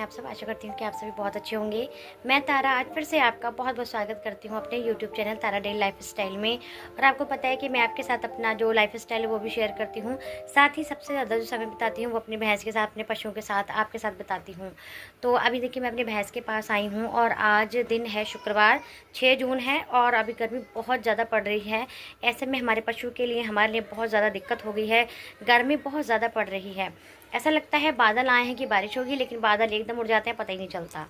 आप सब। आशा करती हूँ कि आप सभी बहुत अच्छे होंगे। मैं तारा आज फिर से आपका बहुत बहुत स्वागत करती हूँ अपने यूट्यूब चैनल तारा डेली लाइफ स्टाइल में। और आपको पता है कि मैं आपके साथ अपना जो लाइफ स्टाइल है वो भी शेयर करती हूँ। साथ ही सबसे ज़्यादा जो समय बिताती हूँ वो अपनी भैंस के साथ, अपने पशुओं के साथ, आपके साथ बिताती हूँ। तो अभी देखिए मैं अपनी भैंस के पास आई हूँ और आज दिन है शुक्रवार, 6 जून है और अभी गर्मी बहुत ज़्यादा पड़ रही है। ऐसे में हमारे पशु के लिए, हमारे लिए बहुत ज़्यादा दिक्कत हो गई है। गर्मी बहुत ज़्यादा पड़ रही है। ऐसा लगता है बादल आए हैं कि बारिश होगी, लेकिन बादल एकदम उड़ जाते हैं, पता ही नहीं चलता।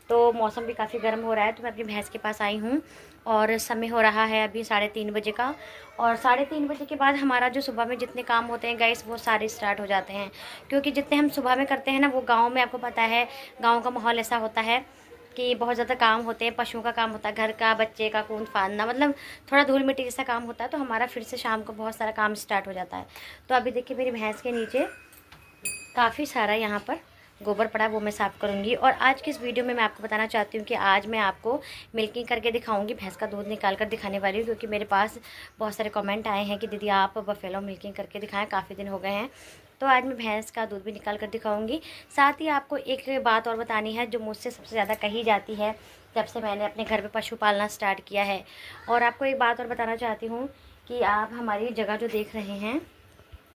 तो मौसम भी काफ़ी गर्म हो रहा है। तो मैं अपनी भैंस के पास आई हूँ और समय हो रहा है अभी 3:30 बजे का। और 3:30 बजे के बाद हमारा जो सुबह में जितने काम होते हैं गाइस वो सारे स्टार्ट हो जाते हैं। क्योंकि जितने हम सुबह में करते हैं ना, वो गाँव में आपको पता है, गाँव का माहौल ऐसा होता है कि बहुत ज़्यादा काम होते हैं। पशुओं का काम होता है, घर का, बच्चे का कूद फांदना, मतलब थोड़ा धूल मिट्टी जैसा काम होता है। तो हमारा फिर से शाम को बहुत सारा काम स्टार्ट हो जाता है। तो अभी देखिए मेरी भैंस के नीचे काफ़ी सारा यहाँ पर गोबर पड़ा, वो मैं साफ़ करूँगी। और आज की इस वीडियो में मैं आपको बताना चाहती हूँ कि आज मैं आपको मिल्किंग करके दिखाऊंगी, भैंस का दूध निकाल कर दिखाने वाली हूँ। क्योंकि मेरे पास बहुत सारे कमेंट आए हैं कि दीदी आप बफेलो मिल्किंग करके दिखाएं, काफ़ी दिन हो गए हैं। तो आज मैं भैंस का दूध भी निकाल कर दिखाऊँगी। साथ ही आपको एक बात और बतानी है जो मुझसे सबसे ज़्यादा कही जाती है जब से मैंने अपने घर पर पशु पालना स्टार्ट किया है। और आपको एक बात और बताना चाहती हूँ कि आप हमारी जगह जो देख रहे हैं,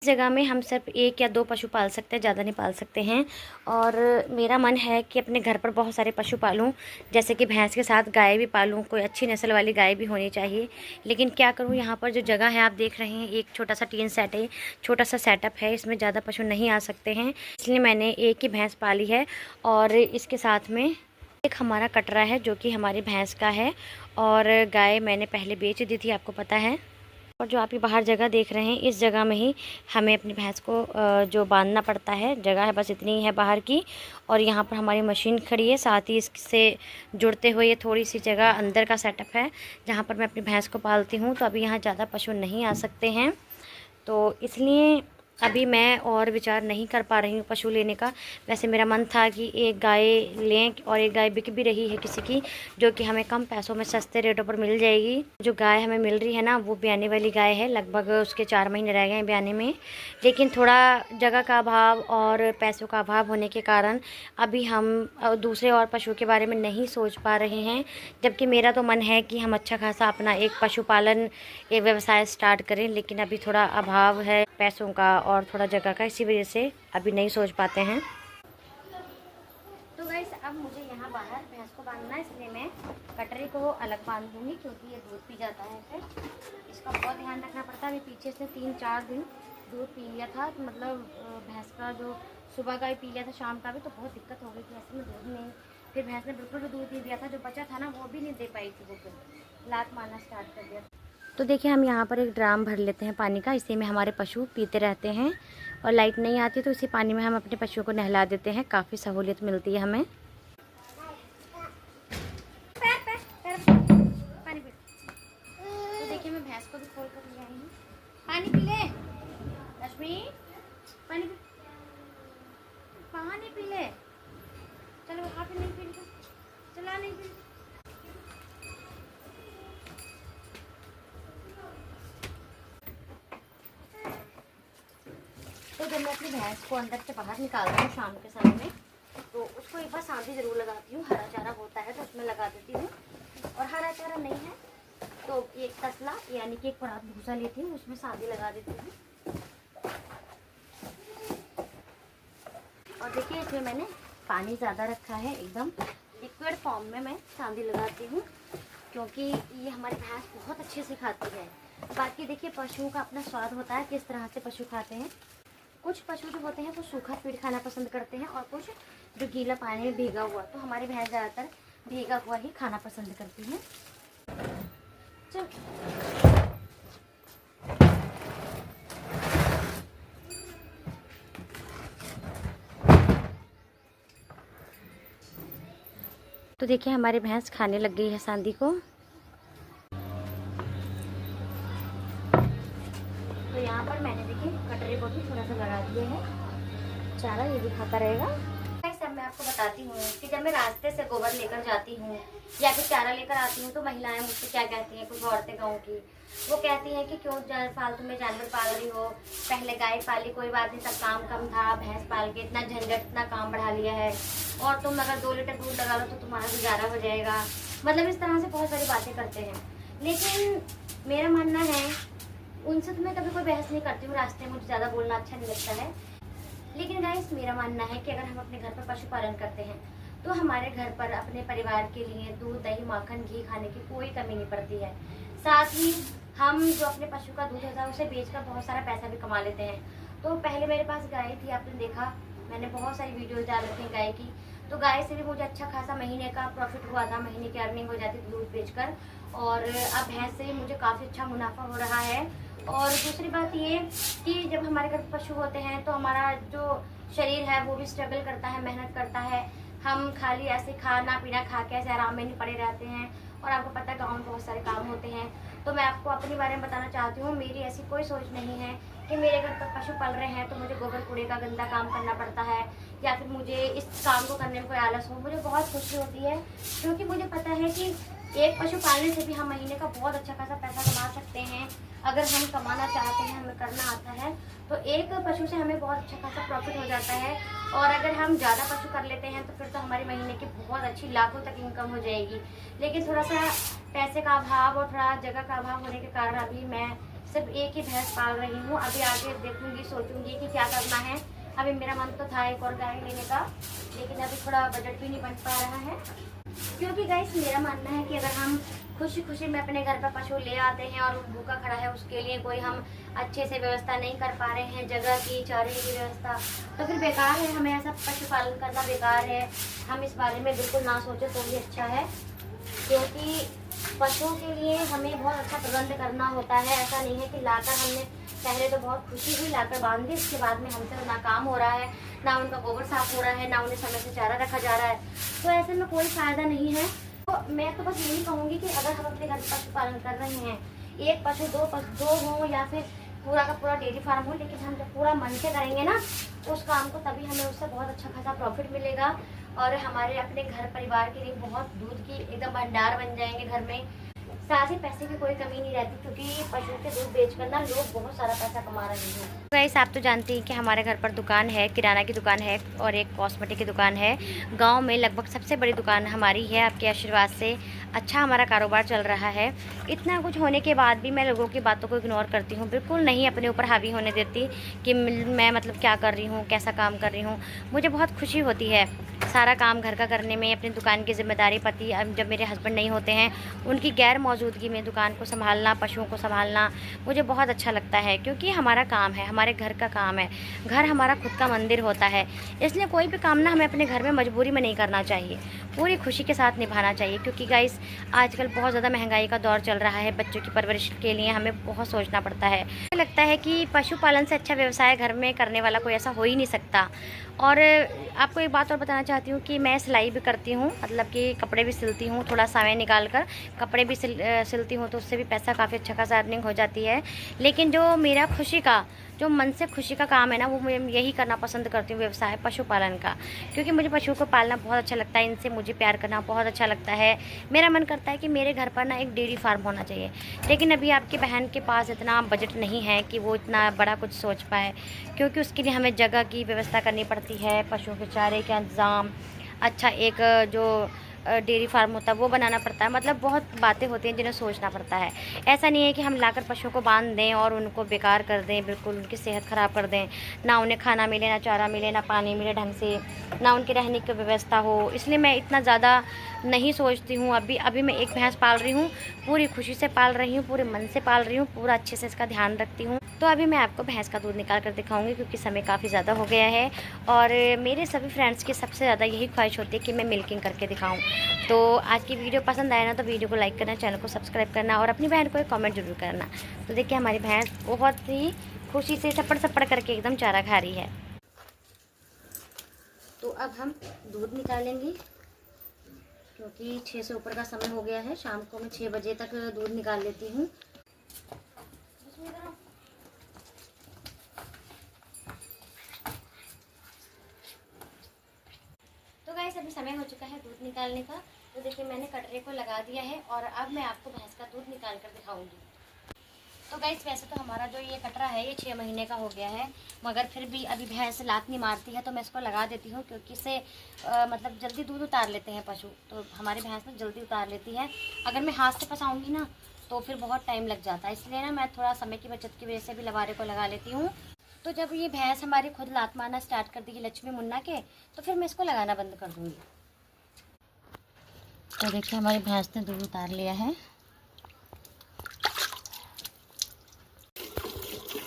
इस जगह में हम सिर्फ 1 या 2 पशु पाल सकते हैं, ज़्यादा नहीं पाल सकते हैं। और मेरा मन है कि अपने घर पर बहुत सारे पशु पालूं, जैसे कि भैंस के साथ गाय भी पालूं। कोई अच्छी नस्ल वाली गाय भी होनी चाहिए। लेकिन क्या करूं, यहाँ पर जो जगह है आप देख रहे हैं, एक छोटा सा टीन सेट है, छोटा सा सेटअप है, इसमें ज़्यादा पशु नहीं आ सकते हैं। इसलिए मैंने एक ही भैंस पाली है। और इसके साथ में एक हमारा कटरा है जो कि हमारी भैंस का है। और गाय मैंने पहले बेच दी थी, आपको पता है। और जो आप ये बाहर जगह देख रहे हैं, इस जगह में ही हमें अपनी भैंस को जो बांधना पड़ता है। जगह है बस इतनी ही है बाहर की। और यहाँ पर हमारी मशीन खड़ी है, साथ ही इससे जुड़ते हुए ये थोड़ी सी जगह अंदर का सेटअप है जहाँ पर मैं अपनी भैंस को पालती हूँ। तो अभी यहाँ ज़्यादा पशु नहीं आ सकते हैं, तो इसलिए अभी मैं और विचार नहीं कर पा रही हूँ पशु लेने का। वैसे मेरा मन था कि एक गाय लें, और एक गाय बिक भी रही है किसी की, जो कि हमें कम पैसों में सस्ते रेटों पर मिल जाएगी। जो गाय हमें मिल रही है ना, वो ब्याने वाली गाय है। लगभग उसके 4 महीने रह गए हैं ब्याने में। लेकिन थोड़ा जगह का अभाव और पैसों का अभाव होने के कारण अभी हम दूसरे और पशु के बारे में नहीं सोच पा रहे हैं। जबकि मेरा तो मन है कि हम अच्छा खासा अपना एक पशुपालन एक व्यवसाय स्टार्ट करें, लेकिन अभी थोड़ा अभाव है पैसों का और थोड़ा जगह का, इसी वजह से अभी नहीं सोच पाते हैं। तो गाइस अब मुझे यहाँ बाहर भैंस को बांधना है, इसलिए मैं कटरे को अलग बांध दूँगी, क्योंकि ये दूध पी जाता है। फिर इसका बहुत ध्यान रखना पड़ता है। अभी पीछे से 3-4 दिन दूध पी लिया था, तो मतलब भैंस का जो सुबह का भी पी लिया था, शाम का भी, तो बहुत दिक्कत हो गई थी। ऐसे में दूध नहीं, फिर भैंस ने बिल्कुल भी दूध नहीं दिया था। जो बचा था ना वो भी नहीं दे पाई थी, वो फिर लात मारना स्टार्ट कर दिया। तो देखिए हम यहाँ पर एक ड्राम भर लेते हैं पानी का, इसी में हमारे पशु पीते रहते हैं। और लाइट नहीं आती तो इसी पानी में हम अपने पशुओं को नहला देते हैं, काफ़ी सहूलियत मिलती है हमें। पानी पी। तो देखिए मैं भैंस को भी खोल कर ले आई हूँ। पानी पी ले लक्ष्मी, पानी पी, पानी पी ले। चलो काफ़ी नहीं पी, चला नहीं पी। तो जब मैं अपनी भैंस को अंदर से बाहर निकालती हूँ शाम के समय में, तो उसको एक बार सांधी ज़रूर लगाती हूँ। हरा चारा होता है तो उसमें लगा देती हूँ, और हरा चारा नहीं है तो एक तसला यानी कि एक परात भूसा लेती हूँ, उसमें सांधी लगा देती हूँ। और देखिए इसमें मैंने पानी ज़्यादा रखा है, एकदम लिक्विड फॉर्म में मैं सांधी लगाती हूँ, क्योंकि ये हमारी भैंस बहुत अच्छे से खाती है। बाकी देखिए पशुओं का अपना स्वाद होता है, किस तरह से पशु खाते हैं। कुछ पशु जो होते हैं वो सूखा फीड खाना पसंद करते हैं, और कुछ जो गीला पानी में भीगा हुआ। तो हमारी भैंस ज़्यादातर भीगा हुआ ही खाना पसंद करती है। चल तो देखिए हमारी भैंस खाने लग गई है सांदी को। तो यहाँ पर मैंने देखिए कटरे को भी थोड़ा सा लगा दिया है चारा, ये भी खाता रहेगा। अब मैं आपको बताती हूँ कि जब मैं रास्ते से गोबर लेकर जाती हूँ या फिर चारा लेकर आती हूँ तो महिलाएं मुझसे क्या कहती हैं, कुछ औरतें गाँव की, वो कहती हैं कि क्यों फालतू में जानवर पाल रही हो, पहले गाय पाली, कोई बात नहीं, तब काम कम था, भैंस पाल के इतना झंझट, इतना काम बढ़ा लिया है, और तुम अगर 2 लीटर दूध लगा लो तो तुम्हारा गुजारा हो जाएगा। मतलब इस तरह से बहुत सारी बातें करते हैं। लेकिन मेरा मानना है, उनसे तो मैं कभी कोई बहस नहीं करती हूँ, रास्ते में मुझे ज़्यादा बोलना अच्छा नहीं लगता है। लेकिन गाइस, मेरा मानना है कि अगर हम अपने घर पर पशुपालन करते हैं तो हमारे घर पर अपने परिवार के लिए दूध, दही, माखन, घी खाने की कोई कमी नहीं पड़ती है। साथ ही हम जो अपने पशु का दूध होता है उसे बेचकर बहुत सारा पैसा भी कमा लेते हैं। तो पहले मेरे पास गाय थी, आपने देखा, मैंने बहुत सारी वीडियोज डाल रखी हैं गाय की। तो गाय से भी मुझे अच्छा खासा महीने का प्रॉफिट हुआ था, महीने की अर्निंग हो जाती थी दूध बेचकर। और अब भैंस से मुझे काफ़ी अच्छा मुनाफा हो रहा है। और दूसरी बात ये कि जब हमारे घर पशु होते हैं तो हमारा जो शरीर है वो भी स्ट्रगल करता है, मेहनत करता है। हम खाली ऐसे खाना पीना खा के ऐसे आराम में नहीं पड़े रहते हैं। और आपको पता है गाँव में बहुत सारे काम होते हैं। तो मैं आपको अपने बारे में बताना चाहती हूँ, मेरी ऐसी कोई सोच नहीं है कि मेरे घर पर पशु पल रहे हैं तो मुझे गोबर कूड़े का गंदा काम करना पड़ता है या फिर मुझे इस काम को करने में कोई आलस हो। मुझे बहुत खुशी होती है क्योंकि मुझे पता है कि एक पशु पालने से भी हम महीने का बहुत अच्छा खासा पैसा कमा सकते हैं। अगर हम कमाना चाहते हैं, हमें करना आता है, तो एक पशु से हमें बहुत अच्छा खासा प्रॉफिट हो जाता है। और अगर हम ज़्यादा पशु कर लेते हैं तो फिर तो हमारी महीने की बहुत अच्छी लाखों तक इनकम हो जाएगी। लेकिन थोड़ा सा पैसे का अभाव और थोड़ा जगह का अभाव होने के कारण अभी मैं सिर्फ एक ही भैंस पाल रही हूँ। अभी आगे देखूंगी, सोचूंगी कि क्या करना है। अभी मेरा मन तो था एक और गाय लेने का, लेकिन अभी थोड़ा बजट भी नहीं बन पा रहा है। क्योंकि गाइस, मेरा मानना है कि अगर हम खुशी खुशी में अपने घर पर पशु ले आते हैं और भूखा खड़ा है, उसके लिए कोई हम अच्छे से व्यवस्था नहीं कर पा रहे हैं, जगह की, चारे की व्यवस्था, तो फिर बेकार है। हमें ऐसा पशुपालन करना बेकार है। हम इस बारे में बिल्कुल ना सोचे तो भी अच्छा है, क्योंकि पशुओं के लिए हमें बहुत अच्छा प्रबंध करना होता है। ऐसा नहीं है कि लाकर हमने पहले तो बहुत खुशी हुई लाकर बांध दी, उसके बाद में हमसे ना काम हो रहा है, ना उनका गोबर साफ हो रहा है, ना उन्हें समय से चारा रखा जा रहा है, तो ऐसे में कोई फायदा नहीं है। तो मैं तो बस यही कहूँगी कि अगर हम अपने घर पशुपालन कर रहे हैं, एक पशु, दो हो या फिर पूरा का पूरा डेयरी फार्म हो, लेकिन हम जब पूरा मन से करेंगे ना उस काम को, तभी हमें उससे बहुत अच्छा खासा प्रॉफिट मिलेगा और हमारे अपने घर परिवार के लिए बहुत दूध की एकदम भंडार बन जाएंगे घर में। साथ ही पैसे की कोई कमी नहीं रहती, क्योंकि पशु के दूध बेचकर ना लोग बहुत सारा पैसा कमा रहे हैं। गाइस, आप तो जानती हैं कि हमारे घर पर दुकान है, किराना की दुकान है और एक कॉस्मेटिक की दुकान है। गांव में लगभग सबसे बड़ी दुकान हमारी है। आपके आशीर्वाद से अच्छा हमारा कारोबार चल रहा है। इतना कुछ होने के बाद भी मैं लोगों की बातों को इग्नोर करती हूँ, बिल्कुल नहीं अपने ऊपर हावी होने देती कि मैं मतलब क्या कर रही हूँ, कैसा काम कर रही हूँ। मुझे बहुत खुशी होती है सारा काम घर का करने में, अपनी दुकान की जिम्मेदारी, पति जब मेरे हस्बैंड नहीं होते हैं उनकी गैर मौजूदगी में दुकान को संभालना, पशुओं को संभालना मुझे बहुत अच्छा लगता है, क्योंकि हमारा काम है, हमारे घर का काम है। घर हमारा खुद का मंदिर होता है, इसलिए कोई भी काम ना हमें अपने घर में मजबूरी में नहीं करना चाहिए, पूरी खुशी के साथ निभाना चाहिए। क्योंकि गाइस, आजकल बहुत ज़्यादा महंगाई का दौर चल रहा है, बच्चों की परवरिश के लिए हमें बहुत सोचना पड़ता है। मुझे लगता है कि पशुपालन से अच्छा व्यवसाय घर में करने वाला कोई ऐसा हो ही नहीं सकता। और आपको एक बात और बताना चाहती हूँ कि मैं सिलाई भी करती हूँ, मतलब कि कपड़े भी सिलती हूँ, थोड़ा समय निकाल कर कपड़े भी सिलती हूँ, तो उससे भी पैसा काफ़ी अच्छा खासा अर्निंग हो जाती है। लेकिन जो मेरा खुशी का, जो मन से खुशी का काम है ना, वो मैं यही करना पसंद करती हूँ, व्यवसाय पशुपालन का। क्योंकि मुझे पशुओं को पालना बहुत अच्छा लगता है, इनसे मुझे प्यार करना बहुत अच्छा लगता है। मेरा मन करता है कि मेरे घर पर ना एक डेयरी फार्म होना चाहिए, लेकिन अभी आपकी बहन के पास इतना बजट नहीं है कि वो इतना बड़ा कुछ सोच पाए, क्योंकि उसके लिए हमें जगह की व्यवस्था करनी पड़ती है, पशुओं के चारे का इंतज़ाम, अच्छा एक जो डेयरी फार्म होता है वो बनाना पड़ता है। मतलब बहुत बातें होती हैं जिन्हें सोचना पड़ता है। ऐसा नहीं है कि हम लाकर पशुओं को बांध दें और उनको बेकार कर दें, बिल्कुल उनकी सेहत ख़राब कर दें, ना उन्हें खाना मिले, ना चारा मिले, ना पानी मिले ढंग से, ना उनकी रहने की व्यवस्था हो। इसलिए मैं इतना ज़्यादा नहीं सोचती हूँ। अभी मैं एक भैंस पाल रही हूँ, पूरी खुशी से पाल रही हूँ, पूरे मन से पाल रही हूँ, पूरा अच्छे से इसका ध्यान रखती हूँ। तो अभी मैं आपको भैंस का दूध निकाल कर दिखाऊंगी, क्योंकि समय काफ़ी ज़्यादा हो गया है और मेरे सभी फ्रेंड्स की सबसे ज़्यादा यही ख्वाहिश होती है कि मैं मिल्किंग करके दिखाऊं। तो आज की वीडियो पसंद आए ना तो वीडियो को लाइक करना, चैनल को सब्सक्राइब करना और अपनी बहन को एक कमेंट जरूर करना। तो देखिए, हमारी भैंस बहुत ही खुशी से सपड़ सपड़ करके एकदम चारा खा रही है। तो अब हम दूध निकालेंगे, क्योंकि 6 से ऊपर का समय हो गया है। शाम को मैं 6 बजे तक दूध निकाल लेती हूँ। अभी समय हो चुका है दूध निकालने का। तो देखिए मैंने कटरे को लगा दिया है और अब मैं आपको भैंस का दूध निकाल कर दिखाऊंगी। तो गाइस वैसे तो हमारा जो ये कटरा है ये 6 महीने का हो गया है, मगर फिर भी अभी भैंस लात नहीं मारती है तो मैं इसको लगा देती हूँ, क्योंकि इससे मतलब जल्दी दूध उतार लेते हैं पशु। तो हमारी भैंस ना जल्दी उतार लेती है। अगर मैं हाथ से फंसाऊँगी ना तो फिर बहुत टाइम लग जाता है, इसलिए ना मैं थोड़ा समय की बचत की वजह से भी लवारे को लगा लेती हूँ। तो जब ये भैंस हमारी खुद लात मारना स्टार्ट कर देगी लक्ष्मी मुन्ना के, तो फिर मैं इसको लगाना बंद कर दूँगी। तो देखिए हमारी भैंस ने दूध उतार लिया है।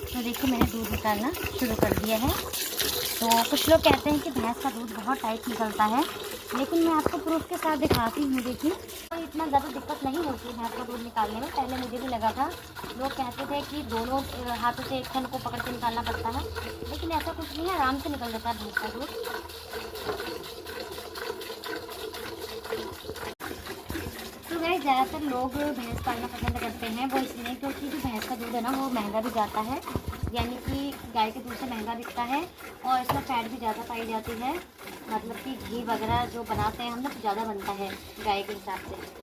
तो देखिए मैंने दूध निकालना शुरू कर दिया है। तो कुछ लोग कहते हैं कि भैंस का दूध बहुत टाइट निकलता है, लेकिन मैं आपको प्रूफ के साथ दिखाती हूँ। देखिए तो इतना ज़्यादा दिक्कत नहीं होती है भैंस का दूध निकालने में। पहले मुझे भी लगा था, लोग कहते थे कि दोनों हाथों से एक थन को पकड़ के निकालना पड़ता है, लेकिन ऐसा कुछ नहीं है, आराम से निकल जाता है भैंस का दूध। तो गाइस ज़्यादातर लोग भैंस पालना पसंद करते हैं, वो इसलिए क्योंकि जो भैंस का दूध है ना वो महंगा भी जाता है, यानी कि गाय के दूध से महंगा बिकता है और इसमें फैट भी ज़्यादा पाई जाती है। मतलब कि घी वगैरह जो बनाते हैं हम ना तो ज़्यादा बनता है गाय के हिसाब से।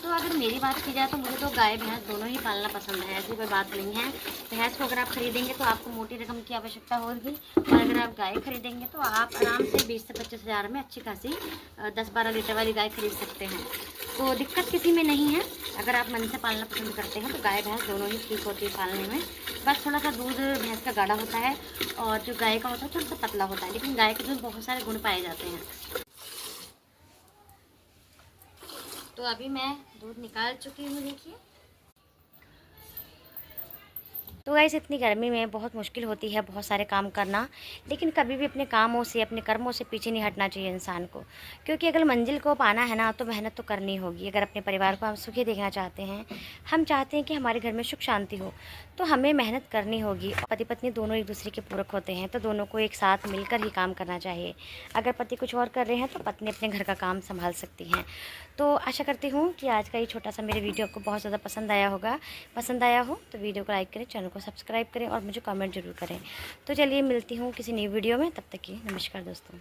तो अगर मेरी बात की जाए तो मुझे तो गाय भैंस दोनों ही पालना पसंद है, ऐसी कोई बात नहीं है। भैंस को अगर आप खरीदेंगे तो आपको मोटी रकम की आवश्यकता होगी, और अगर आप गाय खरीदेंगे तो आप आराम से 20 से 25 हज़ार में अच्छी खासी 10-12 लीटर वाली गाय खरीद सकते हैं। तो दिक्कत किसी में नहीं है। अगर आप मन से पालना पसंद करते हैं तो गाय भैंस दोनों ही ठीक होती है पालने में। बस थोड़ा सा दूध भैंस का गाढ़ा होता है और जो गाय का होता है थोड़ा सा पतला होता है, लेकिन गाय के दूध बहुत सारे गुण पाए जाते हैं। तो अभी मैं दूध निकाल चुकी हूँ, देखिए। तो गाइस इतनी गर्मी में बहुत मुश्किल होती है बहुत सारे काम करना, लेकिन कभी भी अपने कामों से अपने कर्मों से पीछे नहीं हटना चाहिए इंसान को, क्योंकि अगर मंजिल को पाना है ना तो मेहनत तो करनी होगी। अगर अपने परिवार को हम सुखी देखना चाहते हैं, हम चाहते हैं कि हमारे घर में सुख शांति हो, तो हमें मेहनत करनी होगी। पति पत्नी दोनों एक दूसरे के पूरक होते हैं, तो दोनों को एक साथ मिलकर ही काम करना चाहिए। अगर पति कुछ और कर रहे हैं तो पत्नी अपने घर का काम संभाल सकती हैं। तो आशा करती हूँ कि आज का ये छोटा सा मेरे वीडियो आपको बहुत ज़्यादा पसंद आया होगा। पसंद आया हो तो वीडियो को लाइक करें, चैनल को सब्सक्राइब करें और मुझे कमेंट जरूर करें। तो चलिए मिलती हूँ किसी नई वीडियो में, तब तक की नमस्कार दोस्तों।